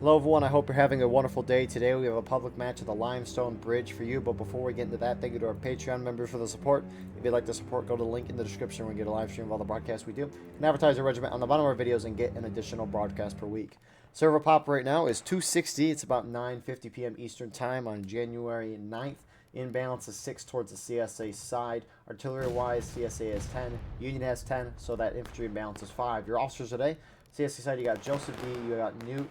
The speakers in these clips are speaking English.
Hello everyone, I hope you're having a wonderful day. Today we have a public match at the Limestone Bridge for you, but before we get into that, thank you to our Patreon members for the support. If you'd like to support, go to the link in the description where we get a live stream of all the broadcasts we do. You can advertise our regiment on the bottom of our videos and get an additional broadcast per week. Server pop right now is 260. It's about 9:50 p.m. Eastern Time on January 9th. Inbalance is 6 towards the CSA side. Artillery-wise, CSA has 10. Union has 10, so that infantry imbalance is 5. Your officers today, CSA side, you got Joseph D., you got Nuke,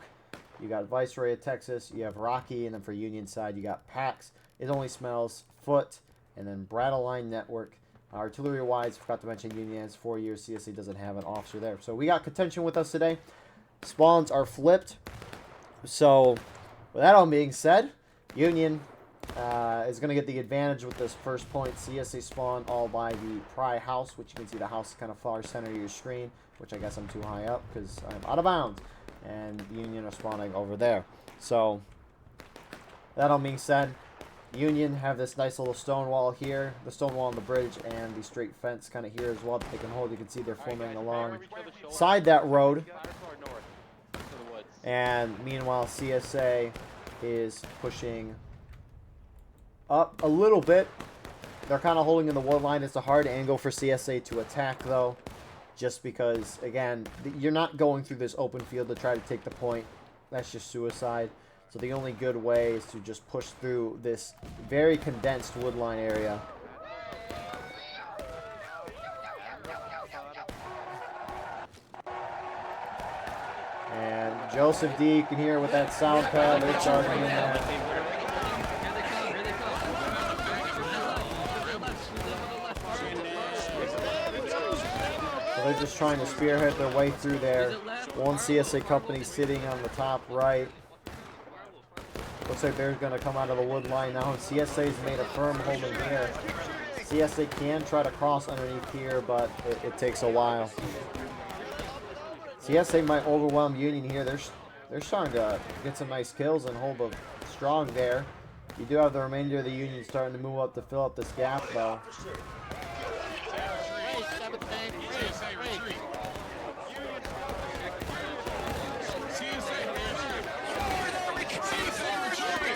you got Viceroy of Texas, you have Rocky, and then for Union side, you got Pax, It Only Smells, Foot, and then Brattleline Network. Artillery-wise, forgot to mention Union has 4 years. CSA doesn't have an officer there. So we got contention with us today. Spawns are flipped. So with that all being said, Union is going to get the advantage with this first point. CSA spawn all by the Pry house, which you can see the house is kind of far center of your screen, which I guess I'm too high up because I'm out of bounds. And Union are spawning over there. So that all being said, Union have this nice little stone wall here, the stone wall on the bridge, and the straight fence kind of here as well that they can hold. You can see they're forming alongside that road. And meanwhile, CSA is pushing up a little bit. They're kind of holding in the wood line. It's a hard angle for CSA to attack, though, just because, again, you're not going through this open field to try to take the point. That's just suicide. So the only good way is to just push through this very condensed woodline area. And Joseph D, you can hear with that sound pad, they're charging in there. So they're just trying to spearhead their way through there. One CSA company sitting on the top right. Looks like they're going to come out of the wood line now. And CSA's made a firm hold in here. CSA can try to cross underneath here, but it takes a while. CSA might overwhelm Union here. They're starting to get some nice kills and hold up strong there. You do have the remainder of the Union starting to move up to fill up this gap, though.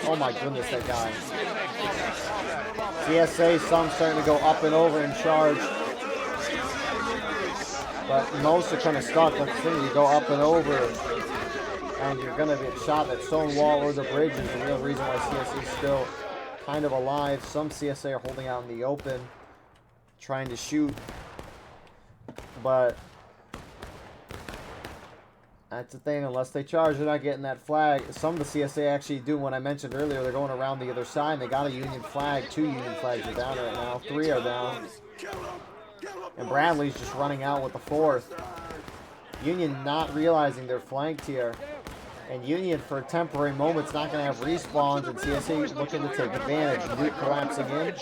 Oh my goodness, that guy. CSA, some starting to go up and over and charge. But most are kind of stuck. That's the thing, you go up and over and you're going to get shot. That stone wall or the bridge is the real reason why CSA is still kind of alive. Some CSA are holding out in the open, trying to shoot. But that's the thing, unless they charge, they're not getting that flag. Some of the CSA actually do, when I mentioned earlier, they're going around the other side, and they got a Union flag. 2 Union flags are down right now. 3 are down. And Bradley's just running out with the 4th. Union not realizing they're flanked here. And Union, for a temporary moment, is not going to have respawns, and CSA looking to take advantage. Nuke collapsing in.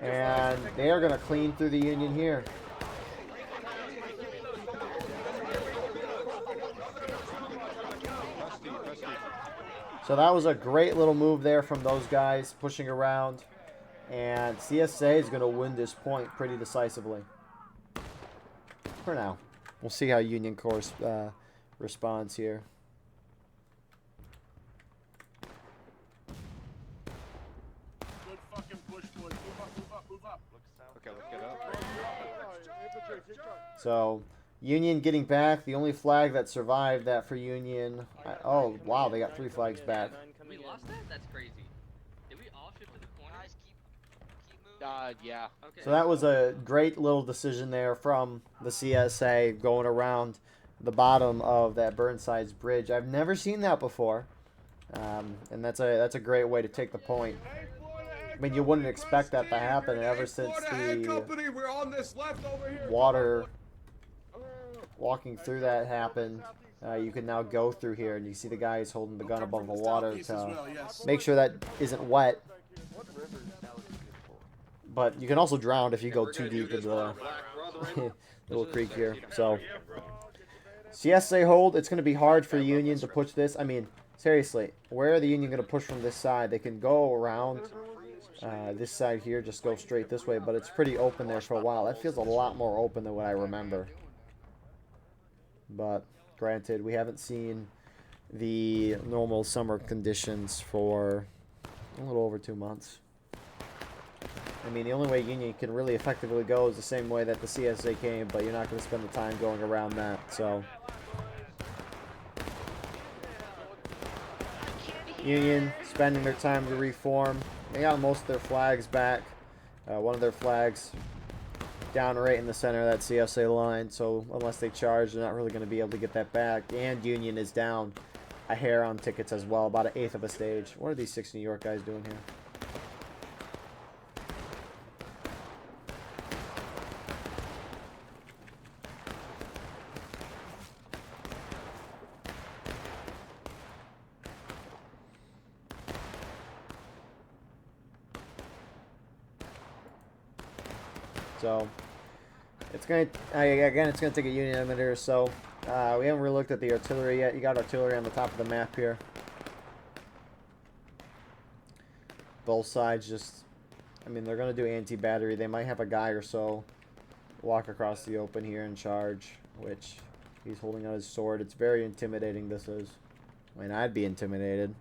And they are going to clean through the Union here. So that was a great little move there from those guys pushing around. And CSA is going to win this point pretty decisively. For now. We'll see how Union Corps responds here. Good fucking push, boys. Move up. Okay, let's get up. So Union getting back. The only flag that survived that for Union. Oh, wow, they got 3 flags back. We lost that? That's crazy. Did we all shift to the corner? Keep moving. Yeah. Okay. So that was a great little decision there from the CSA going around the bottom of that Burnside's bridge. I've never seen that before. And that's a great way to take the point. I mean, you wouldn't expect that to happen ever since the water walking through that happened. You can now go through here, and you see the guys holding the gun above the water to make sure that isn't wet. But you can also drown if you go too deep into the little creek here. So CSA hold. It's going to be hard for Union to push this. I mean, seriously, where are the Union going to push from this side? They can go around this side here, just go straight this way, but it's pretty open there for a while. That feels a lot more open than what I remember. But Granted, we haven't seen the normal summer conditions for a little over 2 months. I mean, the only way Union can really effectively go is the same way that the CSA came, but you're not going to spend the time going around that, so. Union spending their time to reform. They got most of their flags back. One of their flags down right in the center of that CSA line, so unless they charge, they're not really going to be able to get that back. And Union is down a hair on tickets as well, about an eighth of a stage. What are these 6 New York guys doing here? So it's gonna it's gonna take a Union a minute or so. We haven't really looked at the artillery yet. You got artillery on the top of the map here. Both sides just, I mean, they're gonna do anti-battery. They might have a guy or so walk across the open here and charge, which he's holding out his sword. It's very intimidating. This is. I mean, I'd be intimidated.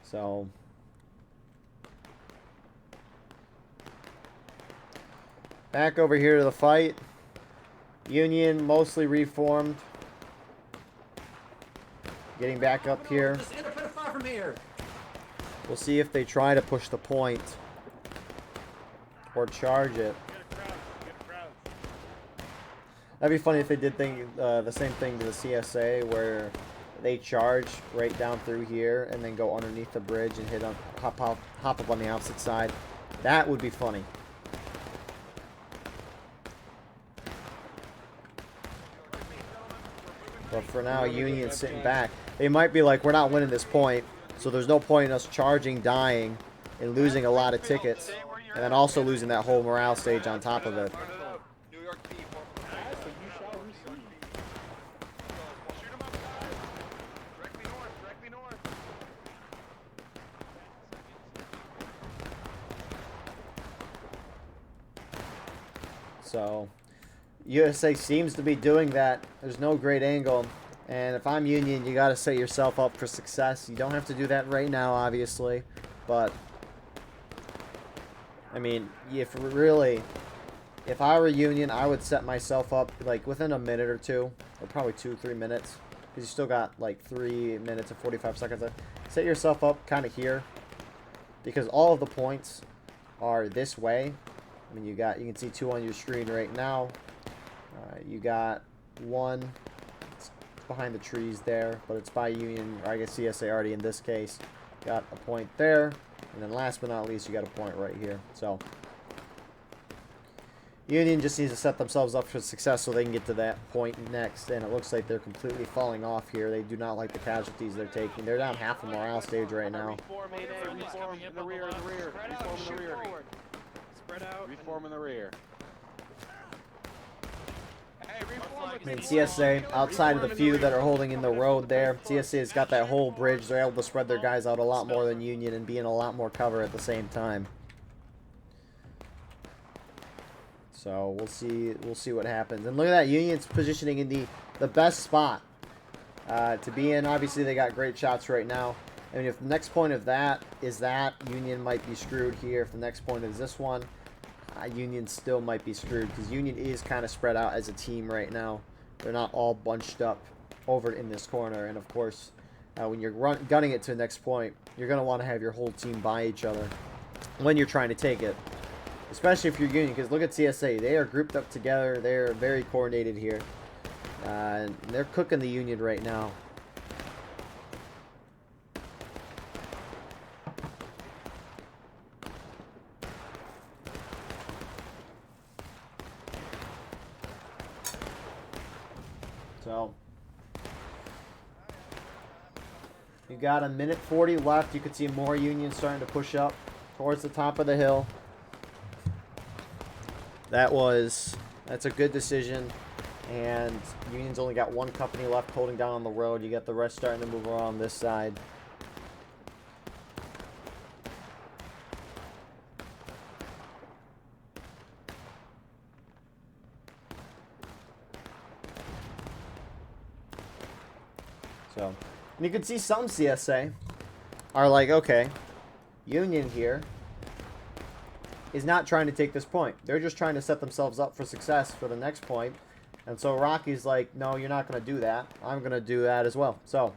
So. Back over here to the fight. Union mostly reformed. Getting back up here. We'll see if they try to push the point or charge it. That'd be funny if they did the same thing to the CSA, where they charge right down through here and then go underneath the bridge and hit on hop up on the opposite side. That would be funny. But for now, Union's sitting back. They might be like, we're not winning this point, so there's no point in us charging, dying, and losing a lot of tickets, and then also losing that whole morale stage on top of it. So USA seems to be doing that. There's no great angle, and if I'm Union, you got to set yourself up for success. You don't have to do that right now, obviously, but I mean, if I were Union, I would set myself up like within a minute or two, or probably 2-3 minutes, because you still got like 3 minutes and 45 seconds left. Set yourself up kind of here, because all of the points are this way. I mean, you can see 2 on your screen right now. You got 1 it's behind the trees there, but it's by Union, or I guess CSA already in this case. Got a point there, and then last but not least, you got a point right here. So Union just needs to set themselves up for success so they can get to that point next, and it looks like they're completely falling off here. They do not like the casualties they're taking. They're down half a morale stage right now. Reform in the rear, Reform in the rear. Spread out. Reform in the rear. I mean, CSA, outside of the few that are holding in the road there, CSA has got that whole bridge. They're able to spread their guys out a lot more than Union and be in a lot more cover at the same time. So we'll see what happens. And look at that, Union's positioning in the best spot to be in. Obviously, they got great shots right now. I mean, if the next point of that is that, Union might be screwed here. If the next point is this one, Union still might be screwed, because Union is kind of spread out as a team right now. They're not all bunched up over in this corner. And of course, when you're gunning it to the next point, you're going to want to have your whole team by each other when you're trying to take it. Especially if you're Union, because look at CSA. They are grouped up together. They're very coordinated here. And they're cooking the Union right now. So you got a minute 40 left. You could see more Union starting to push up towards the top of the hill. That's a good decision. And Union's only got 1 company left holding down on the road. You got the rest starting to move around this side. So, and you can see some CSA are like, okay, Union here is not trying to take this point. They're just trying to set themselves up for success for the next point. And so Rocky's like, no, you're not going to do that. I'm going to do that as well. So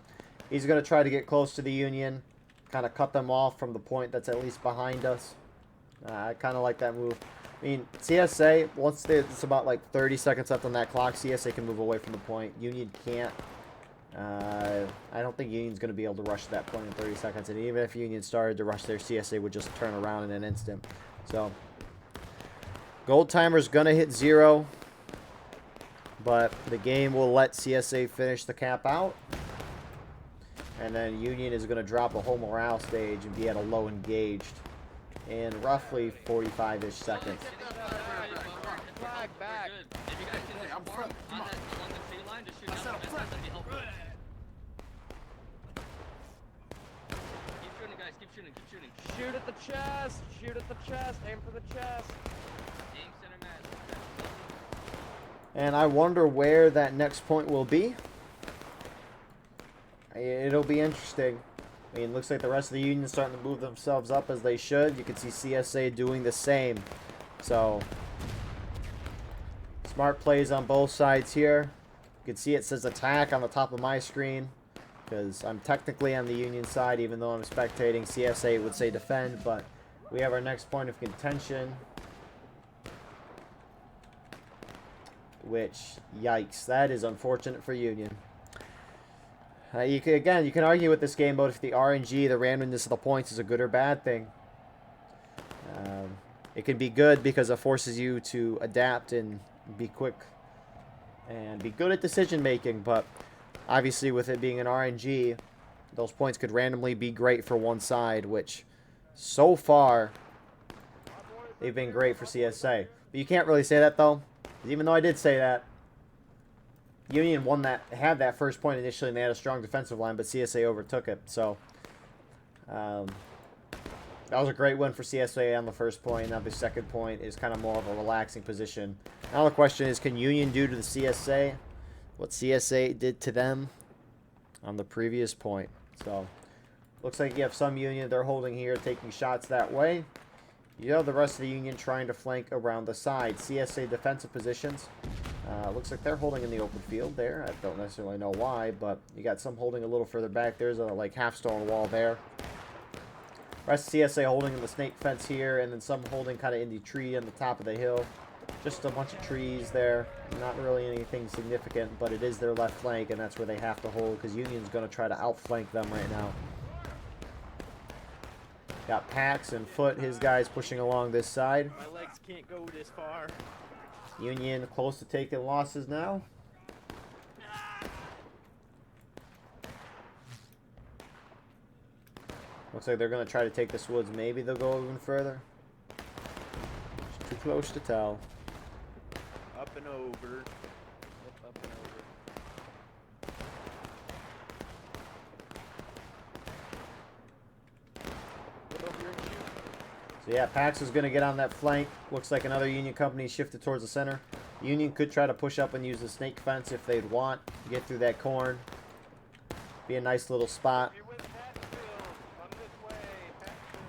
he's going to try to get close to the Union, kind of cut them off from the point that's at least behind us. I kind of like that move. I mean, CSA, once it's about like 30 seconds left on that clock, CSA can move away from the point. Union can't. I don't think Union's going to be able to rush that point in 30 seconds. And even if Union started to rush there, CSA would just turn around in an instant. So, gold timer's going to hit 0. But the game will let CSA finish the cap out. And then Union is going to drop a whole morale stage and be at a low engaged in roughly 45-ish seconds. Flag back. If you guys can I'm front. Come on. along the tree line, just shoot I down said the I'm fence, front. that'd be helpful. Keep shooting, guys. Keep shooting. Keep shooting. Shoot at the chest. Shoot at the chest. Aim for the chest. Aim center mass. And I wonder where that next point will be. It'll be interesting. I mean, it looks like the rest of the Union's starting to move themselves up as they should. You can see CSA doing the same. So, smart plays on both sides here. You can see it says attack on the top of my screen, because I'm technically on the Union side, even though I'm spectating. CSA would say defend, but we have our next point of contention. Which, yikes, that is unfortunate for Union. You can argue with this game about if the RNG, the randomness of the points, is a good or bad thing. It can be good because it forces you to adapt and be quick and be good at decision making, but obviously with it being an RNG, those points could randomly be great for one side, which so far they've been great for CSA. But you can't really say that though, even though I did say that. Union had that first point initially, and they had a strong defensive line, but CSA overtook it. So that was a great win for CSA on the first point. Now the second point is kind of more of a relaxing position. Now the question is, can Union do to the CSA what CSA did to them on the previous point? So looks like you have some Union, they're holding here, taking shots that way. You have the rest of the Union trying to flank around the side. CSA defensive positions. Looks like they're holding in the open field there. I don't necessarily know why, but you got some holding a little further back. There's a like half stone wall there. Rest of CSA holding in the snake fence here, and then some holding kind of in the tree on the top of the hill. Just a bunch of trees there. Not really anything significant, but it is their left flank, and that's where they have to hold, because Union's going to try to outflank them right now. Got Pax and Foot, his guys pushing along this side. My legs can't go this far. Union close to taking losses now. Looks like they're going to try to take this woods. Maybe they'll go even further. It's too close to tell. Up and over. Up and over. Get over here and shoot. So yeah, Pax is going to get on that flank. Looks like another Union company shifted towards the center. Union could try to push up and use the snake fence if they'd want. Get through that corn. Be a nice little spot.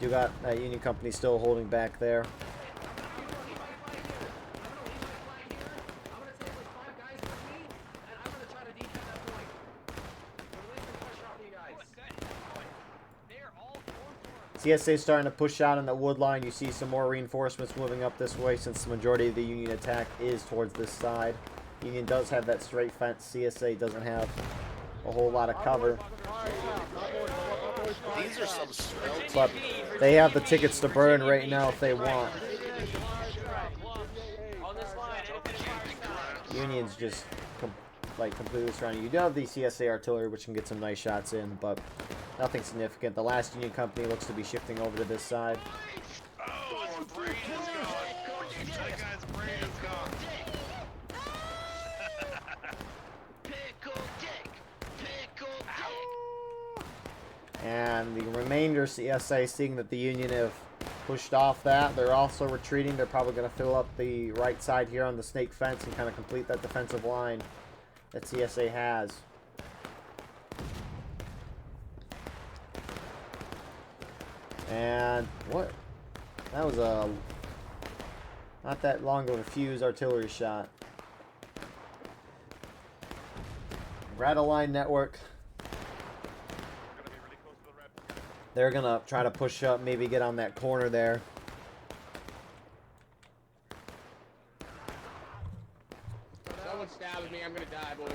Do got that Union company still holding back there. CSA starting to push out on that wood line. You see some more reinforcements moving up this way since the majority of the Union attack is towards this side. Union does have that straight fence. CSA doesn't have a whole lot of cover. These are some svelte. But they have the tickets to burn right now if they want. Union's just completely surrounded. You do have the CSA artillery, which can get some nice shots in, but nothing significant. The last Union company looks to be shifting over to this side. Oh, his brain is gone. That guy's brain is gone. And the remainder CSA, seeing that the Union have pushed off that, they're also retreating. They're probably going to fill up the right side here on the snake fence and kind of complete that defensive line that CSA has. And what? That was a not that long of a fuse artillery shot. Rattle line network. They're gonna try to push up, maybe get on that corner there. Someone stabs me, I'm gonna die, boys.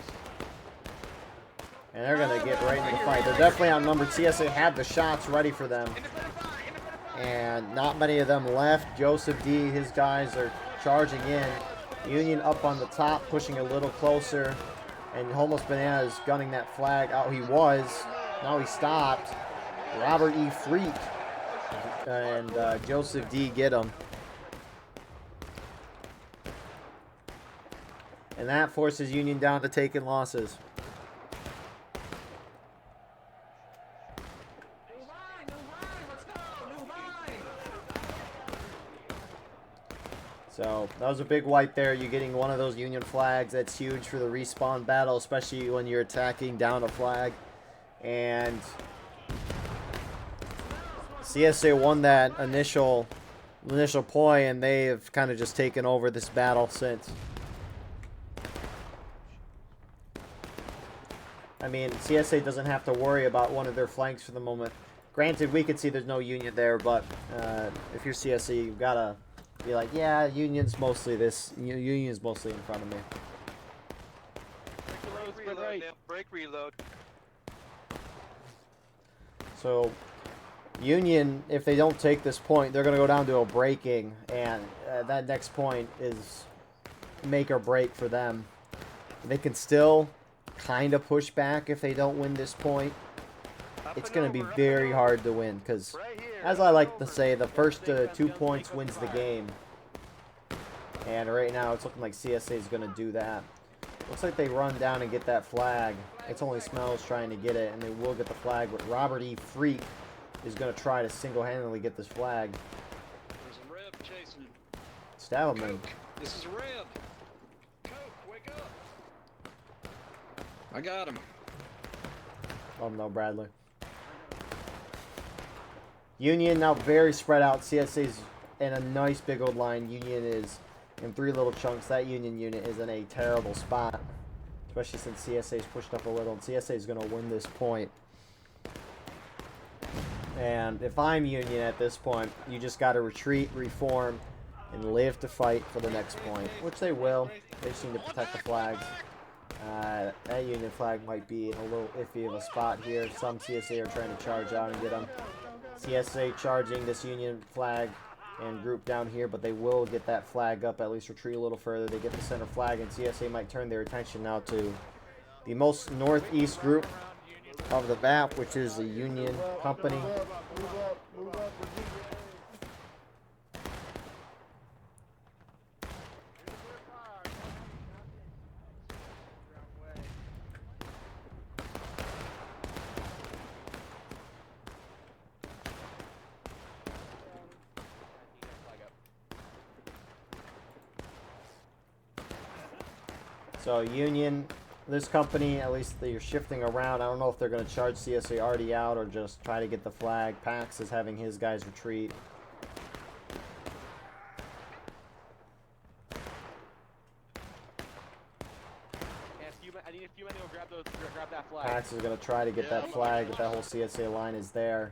And they're gonna get right into the fight. They're definitely outnumbered. CSA had the shots ready for them. And not many of them left. Joseph D, his guys are charging in. Union up on the top, pushing a little closer. And Homeless Banana is gunning that flag out. He was. Now he stopped. Robert E. Freak and Joseph D get him. And that forces Union down to taking losses. So that was a big wipe there. You're getting one of those Union flags. That's huge for the respawn battle, especially when you're attacking down a flag. And CSA won that initial point, and they have kind of just taken over this battle since. I mean, CSA doesn't have to worry about one of their flanks for the moment. Granted, we could see there's no Union there, but if you're CSA, you've got to be like, yeah, Union's mostly this. Union's mostly in front of me. Break reload. So, Union, if they don't take this point, they're going to go down to a breaking, and that next point is make or break for them. They can still kind of push back if they don't win this point. It's going to be very hard to win because, as I like to say, the first 2 points wins the game. And right now it's looking like CSA is going to do that. Looks like they run down and get that flag. It's only Smells trying to get it, and they will get the flag. But Robert E. Freak is going to try to single-handedly get this flag. There's a Reb chasing. Stab him. Coke, this is Reb. Coke, wake up. I got him. Oh no, Bradley. Union now very spread out. CSA's in a nice big old line. Union is in 3 little chunks. That Union unit is in a terrible spot, especially since CSA's pushed up a little. And CSA is going to win this point. And if I'm Union at this point, you just got to retreat, reform, and live to fight for the next point, which they will. They seem to protect the flags. That Union flag might be in a little iffy of a spot here. Some CSA are trying to charge out and get them. CSA charging this Union flag and group down here, but they will get that flag up, at least retreat a little further. They get the center flag, and CSA might turn their attention now to the most northeast group of the map, which is the Union Company. So Union, this company, at least they're shifting around. I don't know if they're going to charge CSA already out or just try to get the flag. Pax is having his guys retreat. I need a few men to grab that flag. Pax is going to try to get that flag, but that whole CSA line is there.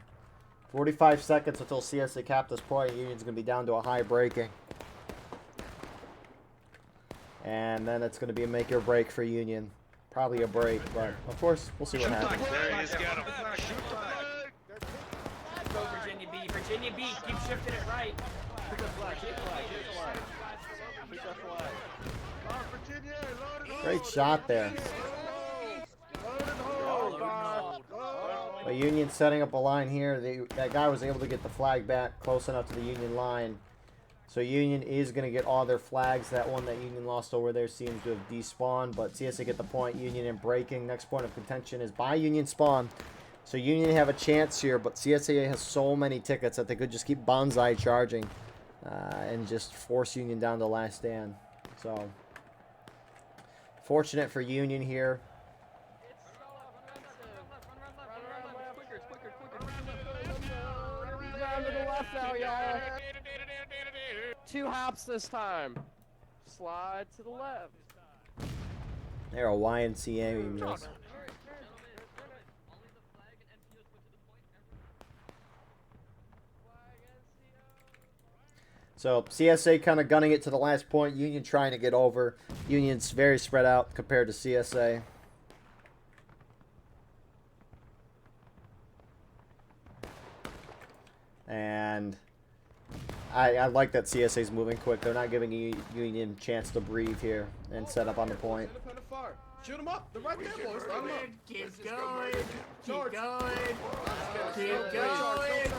45 seconds until CSA cap this point. Union's going to be down to a high breaking. And then it's going to be a make or break for Union. Probably a break, but of course, we'll see what happens. There he's got him. Go Virginia B. Virginia B. Keep shifting it right. Shoot that flag, shoot that flag, shoot that flag. Shoot that flag. Great shot there. But Union setting up a line here. That guy was able to get the flag back close enough to the Union line. So Union is going to get all their flags. That one that Union lost over there seems to have despawned, but CSA get the point. Union in breaking. Next point of contention is by Union spawn. So Union have a chance here, but CSA has so many tickets that they could just keep bonsai charging and just force Union down to last stand. So fortunate for Union here. down to the left now, y'all. 2 hops this time. Slide to the left. They're a YMCA. Gentlemen, only the flag and NCOs put to the point. So CSA kind of gunning it to the last point. Union trying to get over. Union's very spread out compared to CSA. And I like that CSA's moving quick. They're not giving Union a chance to breathe here and set up on the point. Shoot him up. They're right there, boys. Line 'em up. Keep going. Keep Charge. going. Keep going.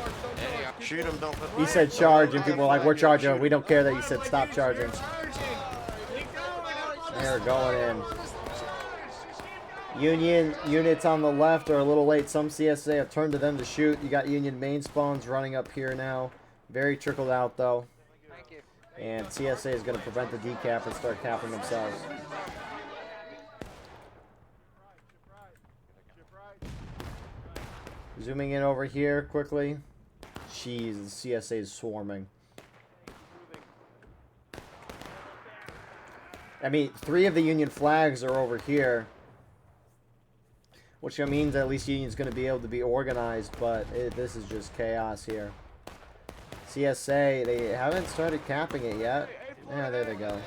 Shoot him, don't let He said charge, and people are like, we're charging. We don't care that you said stop charging. They're going in. Union units on the left are a little late. Some CSA have turned to them to shoot. You got Union main spawns running up here now. Very trickled out, though. And CSA is going to prevent the decap and start capping themselves. Zooming in over here quickly. Jeez, the CSA is swarming. I mean, 3 of the Union flags are over here. Which means at least Union's going to be able to be organized, but this is just chaos here. CSA, they haven't started capping it yet. Yeah, there they go.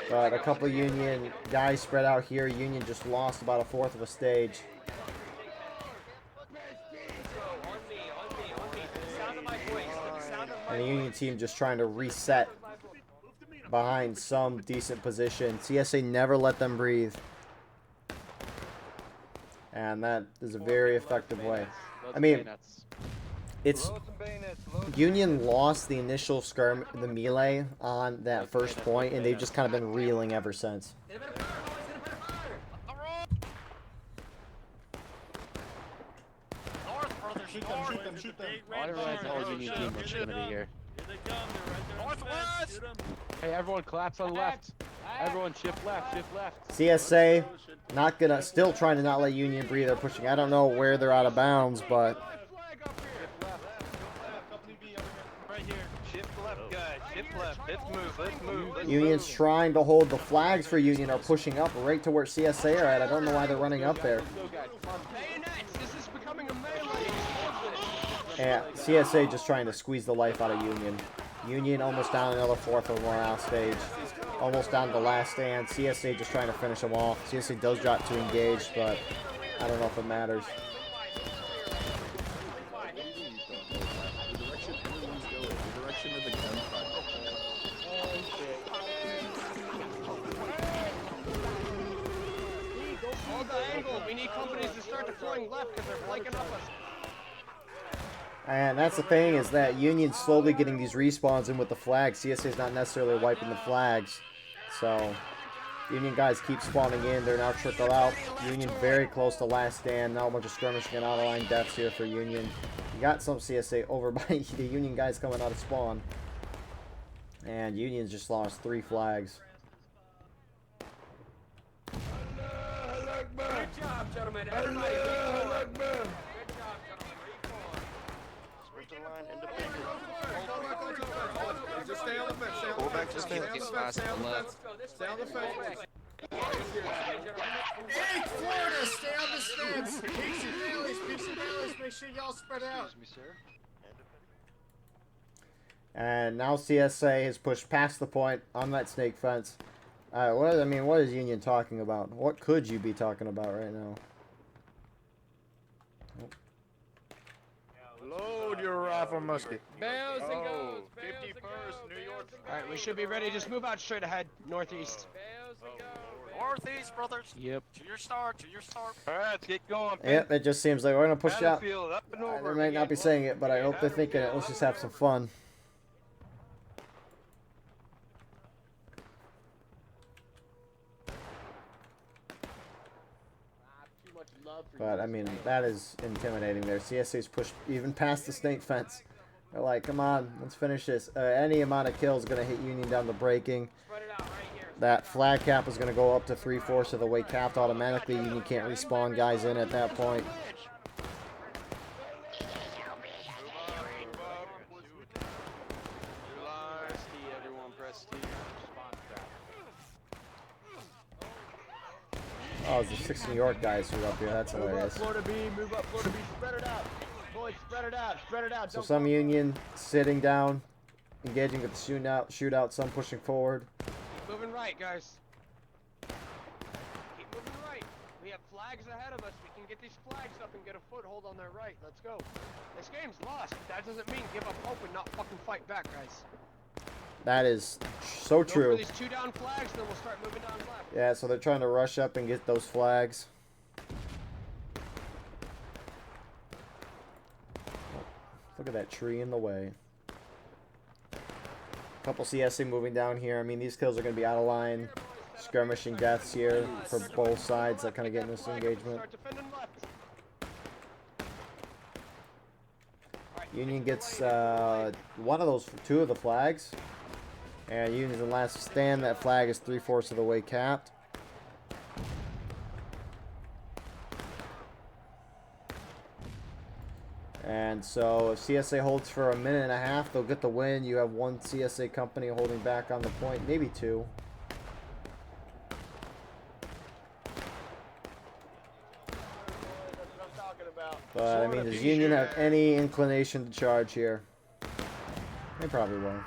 But a couple Union guys spread out here. Union just lost about 1/4 of a stage. And the Union team just trying to reset behind some decent position. CSA never let them breathe. And that is a very effective way. I mean, it's Union lost the initial the melee on that first point, and they've just kind of been reeling ever since. Hey, everyone collapse on the left. Everyone shift left, shift left. CSA not gonna, still trying to not let Union breathe. They're pushing. I don't know where they're out of bounds, but Shift left, guys. Shift left. Let's move. Let's move. Union's trying to hold. The flags for Union are pushing up right to where CSA are at. I don't know why they're running up there. This is becoming a melee. And CSA just trying to squeeze the life out of Union. Union almost down another 4th of the morale stage. Almost down to the last stand. CSA just trying to finish them off. CSA does drop to engage, but I don't know if it matters. Hold the angle. We need companies to start deploying left because they're flanking up us. And that's the thing, is that Union's slowly getting these respawns in with the flags. CSA's not necessarily wiping the flags. So, Union guys keep spawning in. They're now trickled out. Union very close to last stand. Now a bunch of skirmishing and out-of-line deaths here for Union. You got some CSA over by the Union guys coming out of spawn. And Union's just lost 3 flags. Good job, gentlemen. Everybody, Just stay on the fence. Stay on the fence. Stay on the fence. Stay on the fence. Hey, Florida, stay on the fence. Peaks and valleys. Make sure y'all spread out. Excuse me, sir. And now CSA has pushed past the point on that snake fence. What is Union talking about? What could you be talking about right now? Load your rifle musket. Bells and goes. 51st, New York. Alright, we should be ready. Just move out straight ahead. Northeast. Northeast, brothers. Yep. To your start. All right, let's get going. Yep, it just seems like we're going to push out. Battlefield, up and over. They might not be saying it, but I hope they're thinking it. Let's just have some fun. But, I mean, that is intimidating there. CSA's pushed even past the snake fence. They're like, come on, let's finish this. Any amount of kills is going to hit Union down to breaking. That flag cap is going to go up to 3/4 of the way capped automatically. Union can't respawn guys in at that point. Oh, it's the 6 New York guys who are up here. That's Move up, hilarious. Florida B. Move up, Florida B. Spread it out. Boys, spread it out. Spread it out. So Don't some go- Union sitting down, engaging with the shootout, some pushing forward. Keep moving right, guys. Keep moving right. We have flags ahead of us. We can get these flags up and get a foothold on their right. Let's go. This game's lost. That doesn't mean give up hope and not fucking fight back, guys. That is so Go for true. these 2 down flags, then we'll start moving down left. Yeah, so they're trying to rush up and get those flags. Look at that tree in the way. Couple CSA moving down here. I mean, these kills are going to be out of line. Skirmishing deaths here for both sides that kind of get in this engagement. Start defending left. Union gets one of those, 2 of the flags. And Union's in last stand. That flag is 3/4 of the way capped. And so if CSA holds for a minute and a half, they'll get the win. You have 1 CSA company holding back on the point, maybe 2. That's what I'm talking about. But I mean, does Union have any inclination to charge here? They probably will.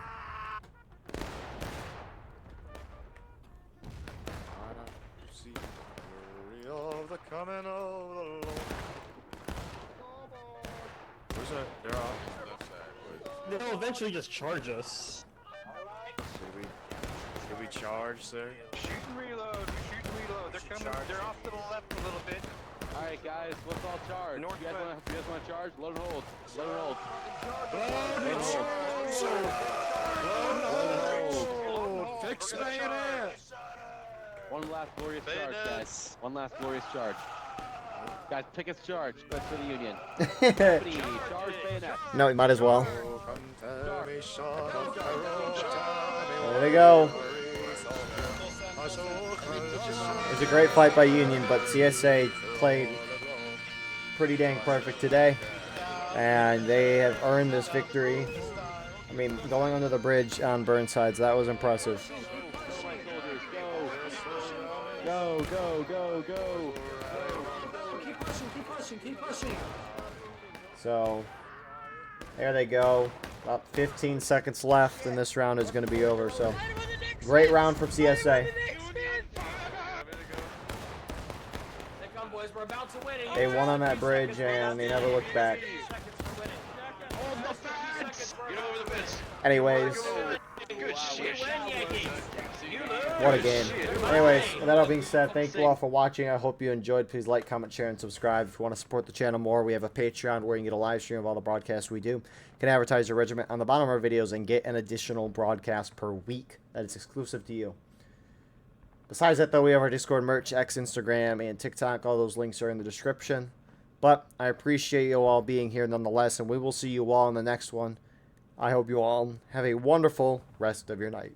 Of the coming of the Lord. Where's that? They're off on the left side. They'll eventually just charge us. Should we charge, sir? Shoot and reload. Shoot and reload. They're coming. They're off to the left a little bit. All right, guys, let's all charge. You guys want to charge? Load and hold. Load and hold. Fix bayonet! One last glorious charge, guys. One last glorious charge. Guys, pick its charge. Let's for the Union. Company, charge bayonet. No, you might as well. There There they go. It was a great fight by Union, but CSA played pretty dang perfect today. And they have earned this victory. I mean, going under the bridge on Burnsides, that was impressive. Go, go, go, go. Keep pushing, keep pushing, keep pushing. So, there they go. About 15 seconds left, and this round is going to be over. So, great round from CSA. They come, boys. We're about to win it. They won on that bridge, and they never looked back. Get over the fence. Anyways, Good shit. what a game. Anyways, with that all being said, thank you all for watching. I hope you enjoyed. Please like, comment, share, and subscribe. If you want to support the channel more, we have a Patreon where you can get a live stream of all the broadcasts we do. You can advertise your regiment on the bottom of our videos and get an additional broadcast per week that is exclusive to you. Besides that, though, we have our Discord, merch, X, Instagram, and TikTok. All those links are in the description. But I appreciate you all being here nonetheless, and we will see you all in the next one. I hope you all have a wonderful rest of your night.